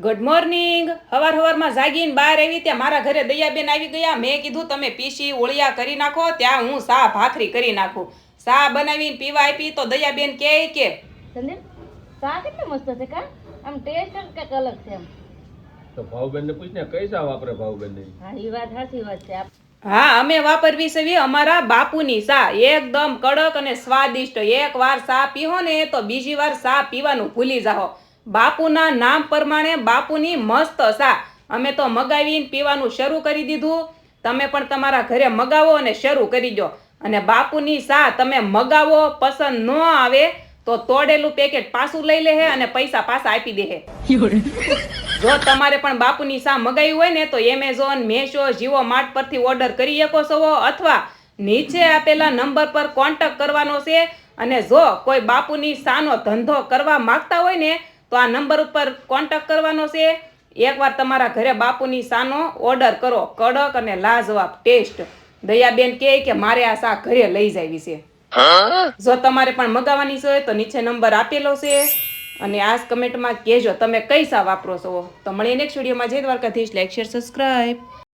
Good morning. હવારમાં જાગીને બહાર આવી ત્યાં મારા ઘરે દયાબેન આવી ગયા। મેં કીધું તમે પીસી ઓળિયા કરી નાખો, ત્યાં હું સા ભાખરી કરી નાખું। સા બનાવીને પીવા આપી તો દયાબેન કહે કે સંદીપ સા કેટલી મસ્ત છે કા, આમ ટેસ્ટ જ કંઈક અલગ છે એમ। તો ભાવબેનને પૂછને કઈ સા વાપરે ભાવબેન? હા એ વાત સાચી વાત છે। હા, અમે વાપરવી છે અમારા બાપુની સા, એકદમ કડક અને સ્વાદિષ્ટ। એકવાર સા પીવો ને તો બીજી વાર સા પીવાનું ભૂલી જાઓ। બાપુના નામ પ્રમાણે બાપુની મસ્ત સા અમે તો મગાવીને પીવાનું શરૂ કરી દીધું। તમે પણ તમારા ઘરે મગાવો અને શરૂ કરી દો। અને બાપુની સા તમે મગાવો, પસંદ ન આવે તો તોડેલું પેકેટ પાછું લઈ લે અને પૈસા પાછા આપી દે। જો તમારે પણ બાપુની સા મગાવી હોય ને તો એમેઝોન, મેશો, જીઓ માર્ટ પરથી ઓર્ડર કરી શકો છો, અથવા નીચે આપેલા નંબર પર કોન્ટેક્ટ કરવાનો છે। અને જો કોઈ બાપુની સાનો ધંધો કરવા માંગતા હોય ને તો આ નંબર ઉપર કોન્ટેક્ટ કરવાનો છે। એકવાર તમારા ઘરે બાપુની સાનો ઓર્ડર કરો, કડક અને લાજવાબ ટેસ્ટ। દયાબેન કહે કે મારે આ સા ઘરે લઈ જાવી છે। જો તમારે પણ મગાવવાની છે તો નીચે નંબર આપેલો છે અને આ કમેન્ટમાં કહેજો તમે કઈ સા વાપરો છો। તો મળીએ નેક્સ્ટ વિડીયોમાં। જય દ્વારકાધીશ। Like, share, subscribe.